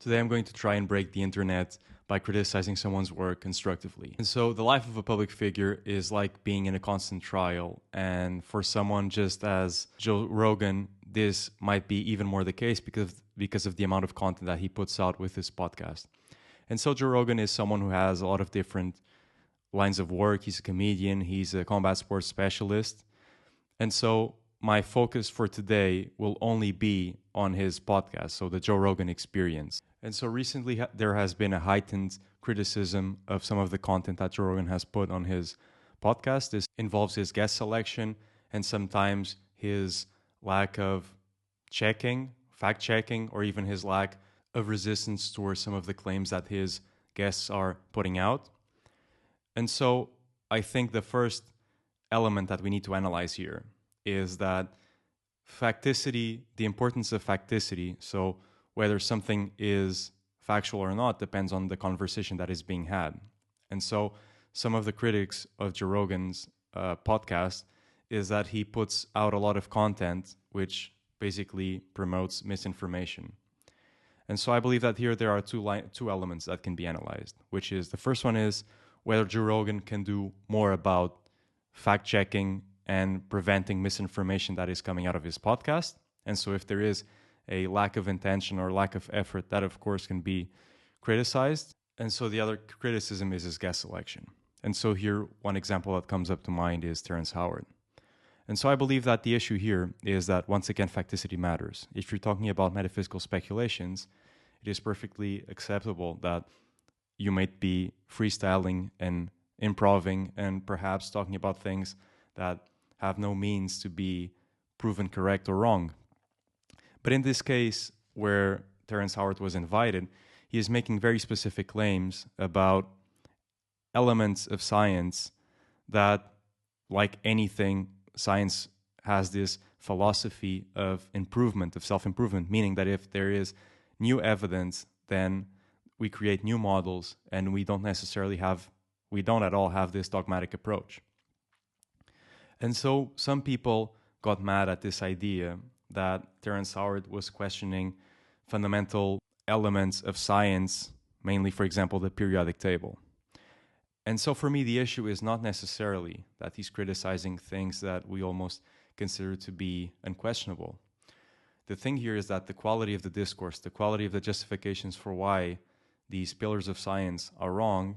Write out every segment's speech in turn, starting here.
Today I'm going to try and break the internet by criticizing someone's work constructively. And so the life of a public figure is like being in a constant trial. And for someone just as Joe Rogan, this might be even more the case because of the amount of content that he puts out with his podcast. And so Joe Rogan is someone who has a lot of different lines of work. He's a comedian, he's a combat sports specialist. And so my focus for today will only be on his podcast, so the Joe Rogan Experience. And so recently there has been a heightened criticism of some of the content that Joe Rogan has put on his podcast. This involves his guest selection and sometimes his lack of fact checking, or even his lack of resistance towards some of the claims that his guests are putting out. And so I think the first element that we need to analyze here is that facticity, the importance of facticity, so whether something is factual or not depends on the conversation that is being had. And so some of the critics of Joe Rogan's podcast is that he puts out a lot of content which basically promotes misinformation. And so I believe that here there are two elements that can be analyzed, which is the first one is whether Joe Rogan can do more about fact-checking and preventing misinformation that is coming out of his podcast. And so if there is a lack of intention or lack of effort, that of course can be criticized. And so the other criticism is his guest selection. And so here, one example that comes up to mind is Terrence Howard. And so I believe that the issue here is that, once again, facticity matters. If you're talking about metaphysical speculations, it is perfectly acceptable that you might be freestyling and improving and perhaps talking about things that have no means to be proven correct or wrong. But in this case, where Terrence Howard was invited, he is making very specific claims about elements of science that, like anything, science has this philosophy of improvement, of self-improvement, meaning that if there is new evidence, then we create new models, and we don't at all have this dogmatic approach. And so some people got mad at this idea that Terrence Howard was questioning fundamental elements of science, mainly, for example, the periodic table. And so for me, the issue is not necessarily that he's criticizing things that we almost consider to be unquestionable. The thing here is that the quality of the discourse, the quality of the justifications for why these pillars of science are wrong,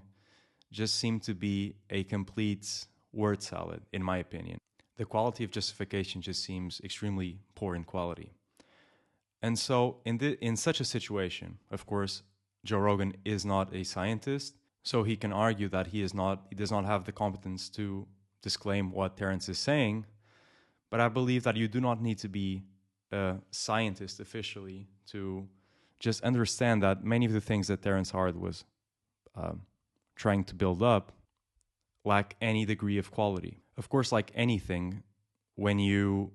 just seem to be a complete word salad, in my opinion. The quality of justification just seems extremely poor in quality. And so in such a situation, of course, Joe Rogan is not a scientist, so he can argue that he does not have the competence to disclaim what Terrence is saying. But I believe that you do not need to be a scientist officially to just understand that many of the things that Terrence Howard was trying to build up lack any degree of quality. Of course, like anything, when you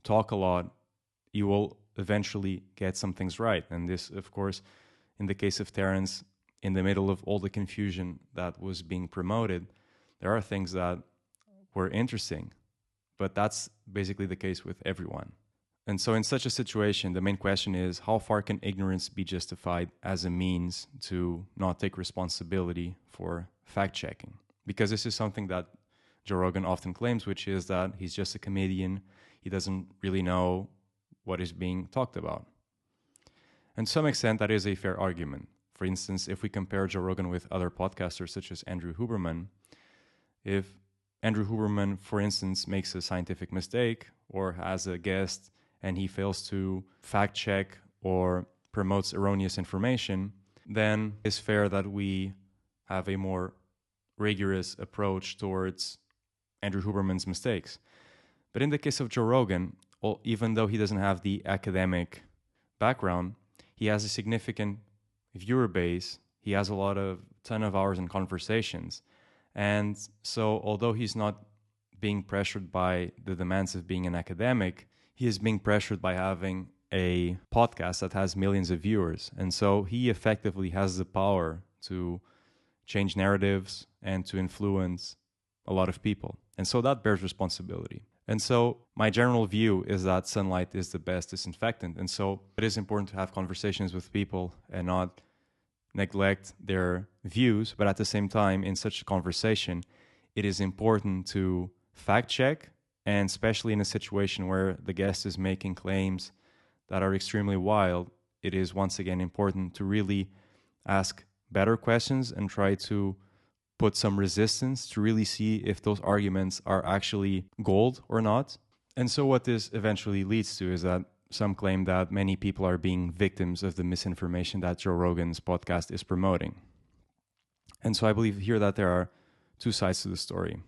talk a lot, you will eventually get some things right. And this, of course, in the case of Terrence, in the middle of all the confusion that was being promoted, there are things that were interesting. But that's basically the case with everyone. And so in such a situation, the main question is, how far can ignorance be justified as a means to not take responsibility for fact-checking? Because this is something that Joe Rogan often claims, which is that he's just a comedian. He doesn't really know what is being talked about. And to some extent, that is a fair argument. For instance, if we compare Joe Rogan with other podcasters such as Andrew Huberman, if Andrew Huberman, for instance, makes a scientific mistake or has a guest and he fails to fact check or promotes erroneous information, then it's fair that we have a more rigorous approach towards Andrew Huberman's mistakes. But in the case of Joe Rogan, even though he doesn't have the academic background, he has a significant viewer base. He has a ton of hours in conversations. And so although he's not being pressured by the demands of being an academic, he is being pressured by having a podcast that has millions of viewers. And so he effectively has the power to change narratives and to influence a lot of people. And so that bears responsibility. And so my general view is that sunlight is the best disinfectant. And so it is important to have conversations with people and not neglect their views. But at the same time, in such a conversation, it is important to fact check, and especially in a situation where the guest is making claims that are extremely wild, it is once again important to really ask better questions and try to put some resistance to really see if those arguments are actually gold or not. And so what this eventually leads to is that some claim that many people are being victims of the misinformation that Joe Rogan's podcast is promoting. And so I believe here that there are two sides to the story.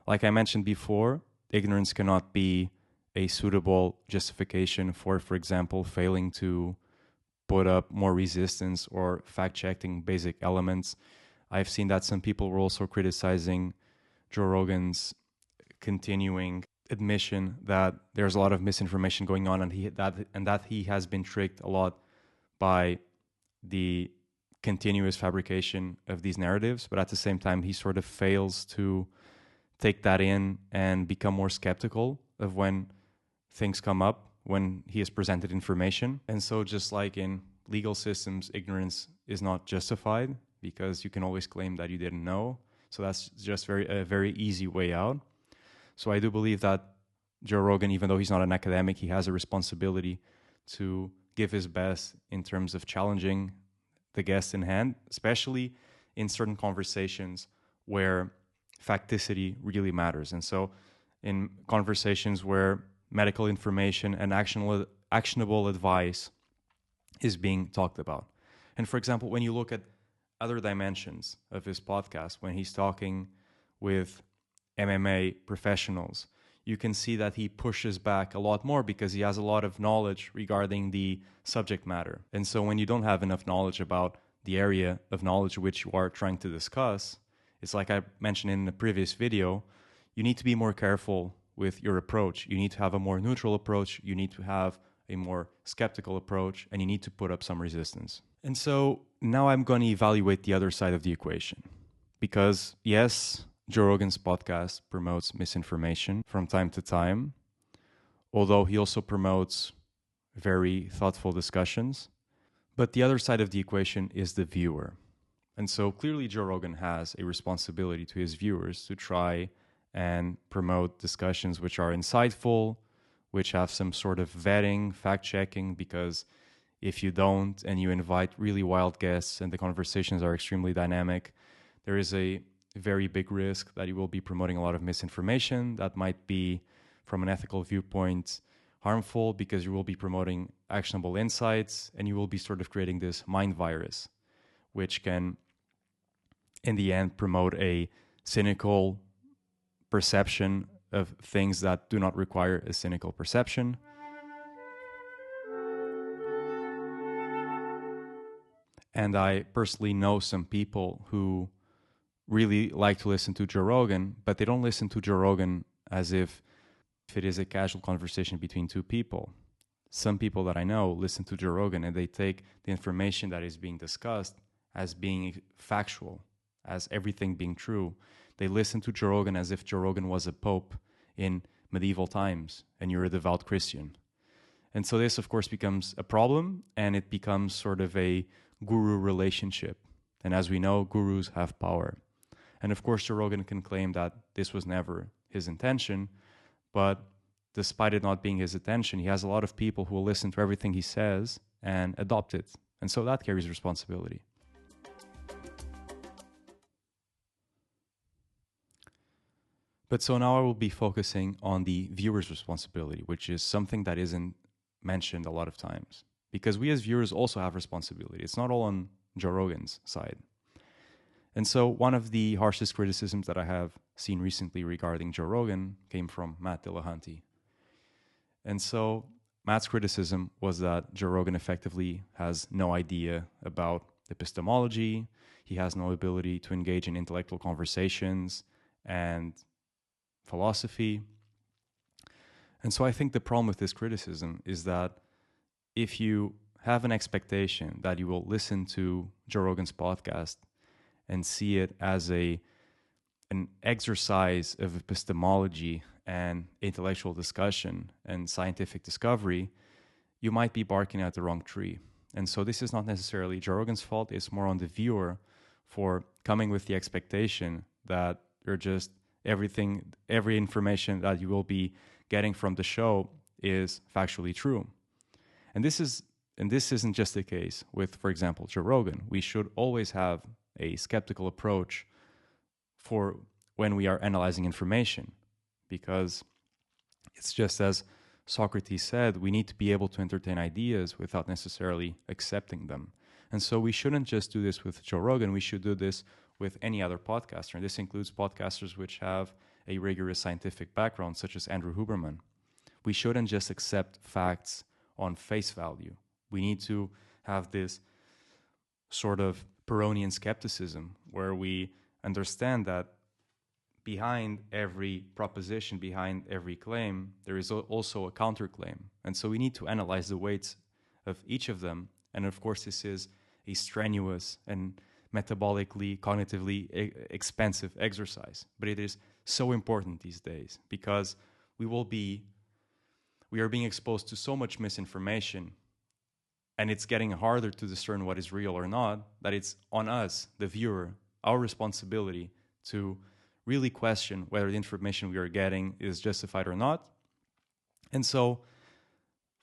Like I mentioned before, ignorance cannot be a suitable justification for example, failing to put up more resistance or fact-checking basic elements. I've seen that some people were also criticizing Joe Rogan's continuing admission that there's a lot of misinformation going on, and that he has been tricked a lot by the continuous fabrication of these narratives. But at the same time, he sort of fails to take that in and become more skeptical of when things come up, when he is presented information. And so just like in legal systems, ignorance is not justified, because you can always claim that you didn't know. So that's just a very easy way out. So I do believe that Joe Rogan, even though he's not an academic, he has a responsibility to give his best in terms of challenging the guest in hand, especially in certain conversations where facticity really matters. And so in conversations where medical information and actionable advice is being talked about. And for example, when you look at other dimensions of his podcast, when he's talking with MMA professionals, you can see that he pushes back a lot more because he has a lot of knowledge regarding the subject matter. And so when you don't have enough knowledge about the area of knowledge which you are trying to discuss, it's like I mentioned in the previous video, you need to be more careful with your approach. You need to have a more neutral approach. You need to have a more skeptical approach, and you need to put up some resistance. And so now I'm going to evaluate the other side of the equation. Because yes, Joe Rogan's podcast promotes misinformation from time to time, although he also promotes very thoughtful discussions. But the other side of the equation is the viewer. And so clearly Joe Rogan has a responsibility to his viewers to try and promote discussions which are insightful, which have some sort of vetting, fact-checking, because if you don't and you invite really wild guests and the conversations are extremely dynamic, there is a very big risk that you will be promoting a lot of misinformation that might be, from an ethical viewpoint, harmful, because you will be promoting actionable insights and you will be sort of creating this mind virus, which can, in the end, promote a cynical perception of things that do not require a cynical perception. And I personally know some people who really like to listen to Joe Rogan, but they don't listen to Joe Rogan as if it is a casual conversation between two people. Some people that I know listen to Joe Rogan and they take the information that is being discussed as being factual, as everything being true. They listen to Joe Rogan as if Joe Rogan was a pope in medieval times and you're a devout Christian. And so this, of course, becomes a problem, and it becomes sort of a guru relationship. And as we know, gurus have power. And of course, Joe Rogan can claim that this was never his intention, but despite it not being his intention, he has a lot of people who will listen to everything he says and adopt it. And so that carries responsibility. But so now I will be focusing on the viewer's responsibility, which is something that isn't mentioned a lot of times. Because we as viewers also have responsibility. It's not all on Joe Rogan's side. And so one of the harshest criticisms that I have seen recently regarding Joe Rogan came from Matt Dillahunty. And so Matt's criticism was that Joe Rogan effectively has no idea about epistemology. He has no ability to engage in intellectual conversations and philosophy. And so I think the problem with this criticism is that if you have an expectation that you will listen to Joe Rogan's podcast and see it as an exercise of epistemology and intellectual discussion and scientific discovery, you might be barking at the wrong tree. And so this is not necessarily Joe Rogan's fault. It's more on the viewer for coming with the expectation that you're just every information that you will be getting from the show is factually true. And this isn't just the case with, for example, Joe Rogan. We should always have a skeptical approach for when we are analyzing information, because it's just as Socrates said, we need to be able to entertain ideas without necessarily accepting them. And so we shouldn't just do this with Joe Rogan, we should do this with any other podcaster. And this includes podcasters which have a rigorous scientific background, such as Andrew Huberman. We shouldn't just accept facts on face value. We need to have this sort of Pyrrhonian skepticism where we understand that behind every proposition, behind every claim, there is also a counterclaim. And so we need to analyze the weights of each of them. And of course, this is a strenuous and metabolically, cognitively expensive exercise. But it is so important these days because we are being exposed to so much misinformation, and it's getting harder to discern what is real or not, that it's on us, the viewer, our responsibility to really question whether the information we are getting is justified or not. And so,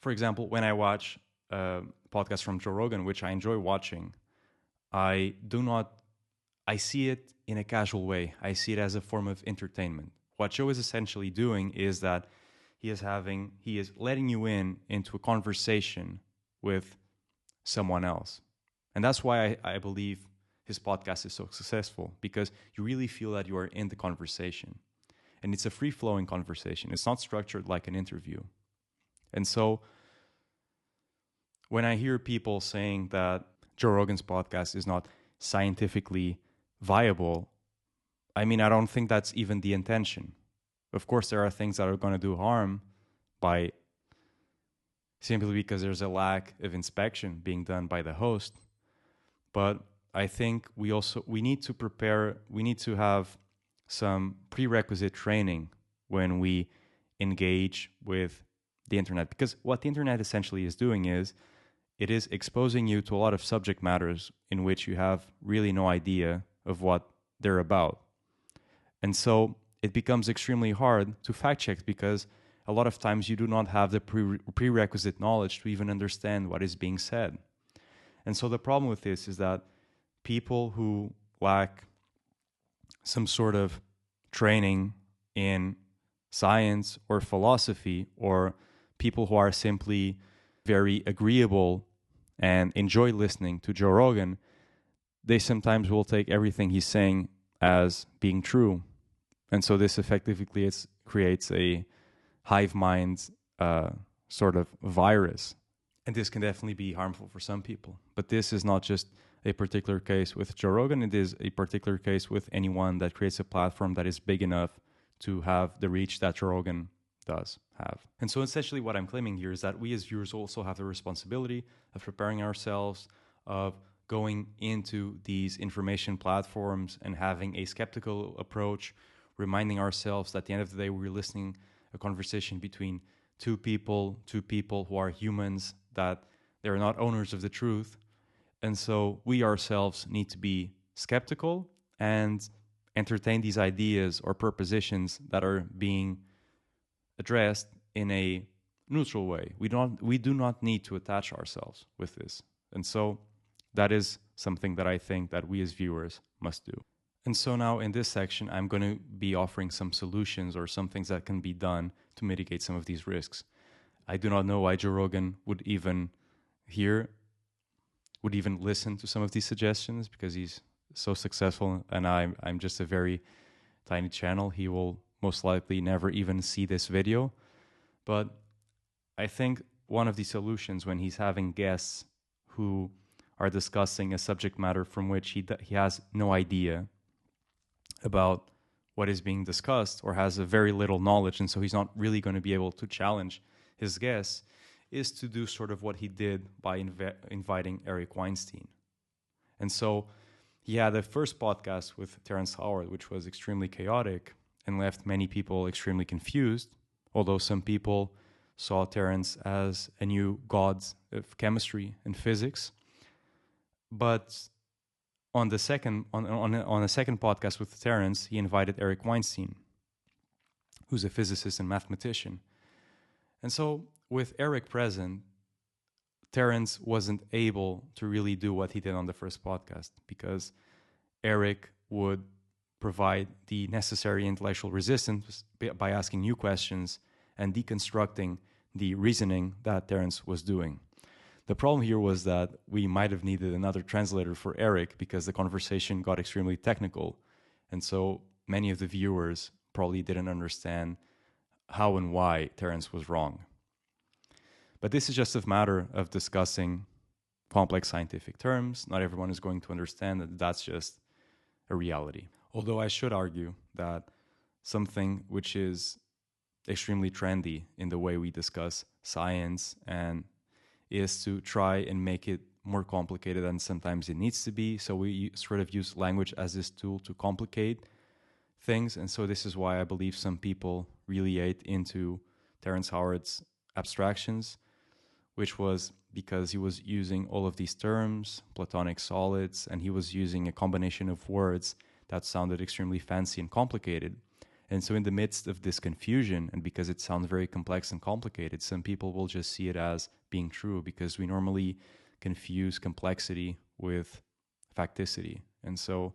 for example, when I watch podcasts from Joe Rogan, which I enjoy watching, I see it in a casual way. I see it as a form of entertainment. What Joe is essentially doing is that he is letting you into a conversation with someone else. And that's why I believe his podcast is so successful, because you really feel that you are in the conversation. And it's a free-flowing conversation. It's not structured like an interview. And so when I hear people saying that Joe Rogan's podcast is not scientifically viable, I mean, I don't think that's even the intention. Of course, there are things that are going to do harm by simply because there's a lack of inspection being done by the host. But I think we need to have some prerequisite training when we engage with the internet. Because what the internet essentially is doing is it is exposing you to a lot of subject matters in which you have really no idea of what they're about. And so it becomes extremely hard to fact check because a lot of times you do not have the prerequisite knowledge to even understand what is being said. And so the problem with this is that people who lack some sort of training in science or philosophy, or people who are simply very agreeable and enjoy listening to Joe Rogan, they sometimes will take everything he's saying as being true. And so this effectively creates a hive mind sort of virus. And this can definitely be harmful for some people. But this is not just a particular case with Joe Rogan. It is a particular case with anyone that creates a platform that is big enough to have the reach that Joe Rogan does have. And so essentially what I'm claiming here is that we as viewers also have the responsibility of preparing ourselves, of going into these information platforms and having a skeptical approach, reminding ourselves that at the end of the day we're listening a conversation between two people who are humans, that they're not owners of the truth. And so we ourselves need to be skeptical and entertain these ideas or propositions that are being addressed in a neutral way. We do not need to attach ourselves with this. And so that is something that I think that we as viewers must do. And so now in this section, I'm going to be offering some solutions or some things that can be done to mitigate some of these risks. I do not know why Joe Rogan would even listen to some of these suggestions, because he's so successful and I'm just a very tiny channel. He will most likely never even see this video. But I think one of the solutions when he's having guests who are discussing a subject matter from which he has no idea about what is being discussed, or has a very little knowledge, and so he's not really going to be able to challenge his guests, is to do sort of what he did by inviting Eric Weinstein. And so he had the first podcast with Terrence Howard, which was extremely chaotic, and left many people extremely confused, although some people saw Terrence as a new god of chemistry and physics. But on a second podcast with Terrence, he invited Eric Weinstein, who's a physicist and mathematician. And so with Eric present, Terrence wasn't able to really do what he did on the first podcast because Eric would provide the necessary intellectual resistance by asking new questions and deconstructing the reasoning that Terrence was doing. The problem here was that we might have needed another translator for Eric because the conversation got extremely technical. And so many of the viewers probably didn't understand how and why Terrence was wrong. But this is just a matter of discussing complex scientific terms. Not everyone is going to understand that that's just a reality. Although I should argue that something which is extremely trendy in the way we discuss science and is to try and make it more complicated than sometimes it needs to be. So we sort of use language as this tool to complicate things. And so this is why I believe some people really ate into Terrence Howard's abstractions, which was because he was using all of these terms, Platonic solids, and he was using a combination of words that sounded extremely fancy and complicated. And so in the midst of this confusion, and because it sounds very complex and complicated, some people will just see it as being true because we normally confuse complexity with facticity. And so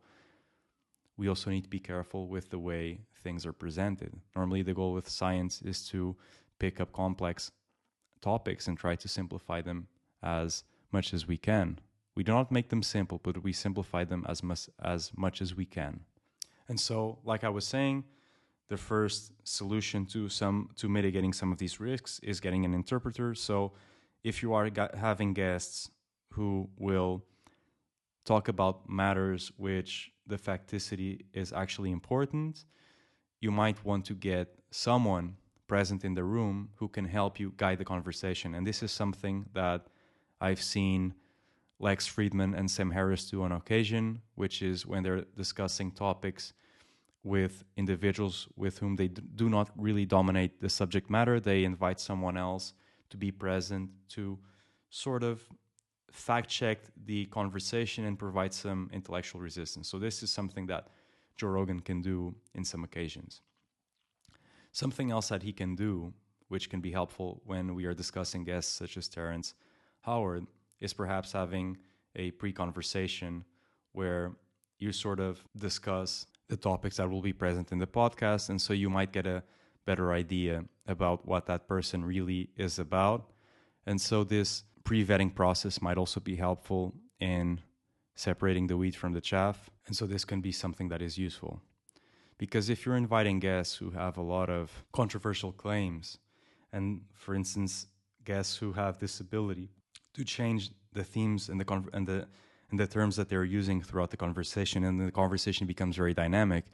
we also need to be careful with the way things are presented. Normally the goal with science is to pick up complex topics and try to simplify them as much as we can. We do not make them simple, but we simplify them as much as we can. And so, like I was saying, the first solution to mitigating some of these risks is getting an interpreter. So if you are having guests who will talk about matters which the facticity is actually important, you might want to get someone present in the room who can help you guide the conversation. And this is something that I've seen Lex Friedman and Sam Harris do on occasion, which is when they're discussing topics with individuals with whom they do not really dominate the subject matter. They invite someone else to be present to sort of fact check the conversation and provide some intellectual resistance. So this is something that Joe Rogan can do in some occasions. Something else that he can do, which can be helpful when we are discussing guests such as Terrence Howard, is perhaps having a pre-conversation where you sort of discuss the topics that will be present in the podcast, and so you might get a better idea about what that person really is about. And so this pre-vetting process might also be helpful in separating the wheat from the chaff. And so this can be something that is useful. Because if you're inviting guests who have a lot of controversial claims, and for instance, guests who have this ability to change the themes and the terms that they're using throughout the conversation, and the conversation becomes very dynamic,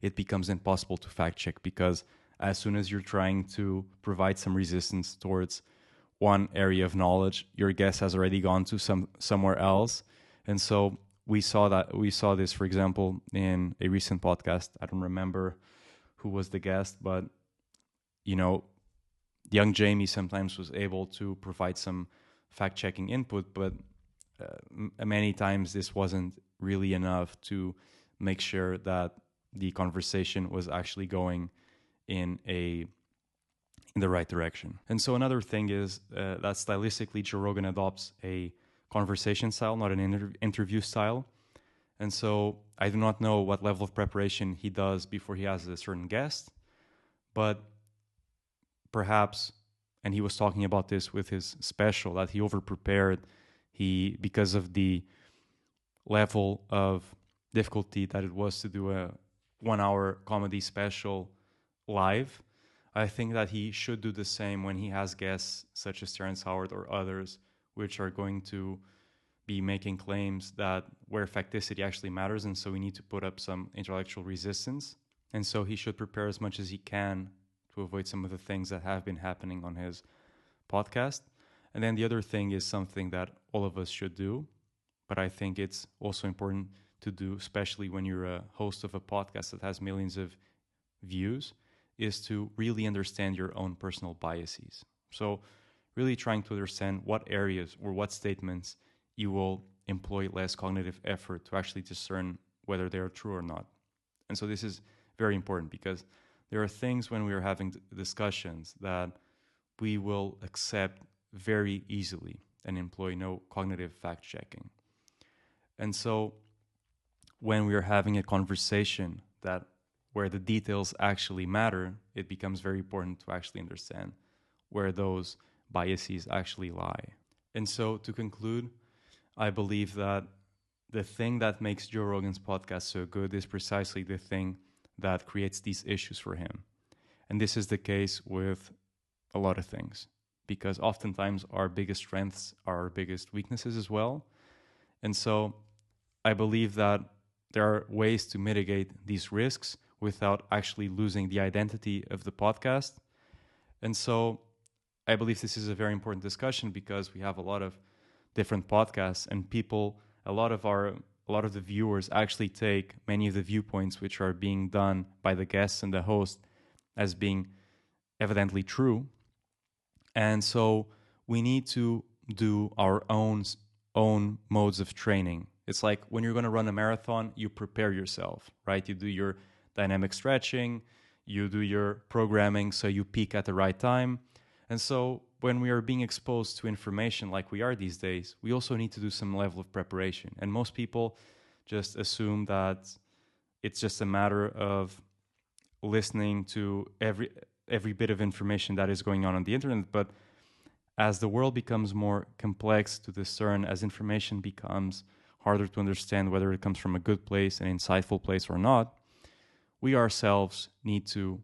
it becomes impossible to fact check, because as soon as you're trying to provide some resistance towards one area of knowledge, your guest has already gone to somewhere else. And so we saw this, for example, in a recent podcast. I don't remember who was the guest, but young Jamie sometimes was able to provide some fact-checking input, but many times this wasn't really enough to make sure that the conversation was actually going in the right direction. And so another thing is that stylistically Joe Rogan adopts a conversation style, not an interview style. And so I do not know what level of preparation he does before he has a certain guest, but perhaps, and he was talking about this with his special, that he over-prepared. Because of the level of difficulty that it was to do a 1-hour comedy special live, I think that he should do the same when he has guests such as Terrence Howard or others, which are going to be making claims that where facticity actually matters, and so we need to put up some intellectual resistance. And so he should prepare as much as he can to avoid some of the things that have been happening on his podcast. And then the other thing is something that all of us should do, but I think it's also important to do, especially when you're a host of a podcast that has millions of views is to really understand your own personal biases. So really trying to understand what areas or what statements you will employ less cognitive effort to actually discern whether they are true or not. And so this is very important because there are things when we are having discussions that we will accept very easily and employ no cognitive fact checking. And so when we are having a conversation that where the details actually matter, it becomes very important to actually understand where those biases actually lie. And so to conclude, I believe that the thing that makes Joe Rogan's podcast so good is precisely the thing that creates these issues for him. And this is the case with a lot of things, because oftentimes our biggest strengths are our biggest weaknesses as well. And so I believe that there are ways to mitigate these risks without actually losing the identity of the podcast. And so I believe this is a very important discussion because we have a lot of different podcasts and people, a lot of the viewers actually take many of the viewpoints which are being done by the guests and the host as being evidently true. And so we need to do our own modes of training. It's like when you're going to run a marathon, you prepare yourself, right? You do your dynamic stretching, you do your programming so you peak at the right time. And so when we are being exposed to information like we are these days, we also need to do some level of preparation. And most people just assume that it's just a matter of listening to every bit of information that is going on the internet. But as the world becomes more complex to discern, as information becomes harder to understand whether it comes from a good place, an insightful place or not, we ourselves need to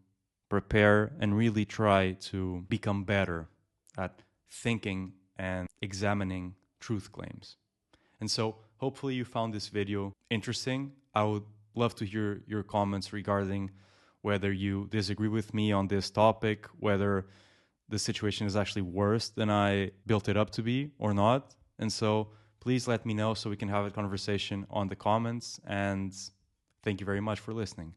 prepare and really try to become better at thinking and examining truth claims. And so hopefully you found this video interesting. I would love to hear your comments regarding whether you disagree with me on this topic, whether the situation is actually worse than I built it up to be or not. And so please let me know so we can have a conversation on the comments. And thank you very much for listening.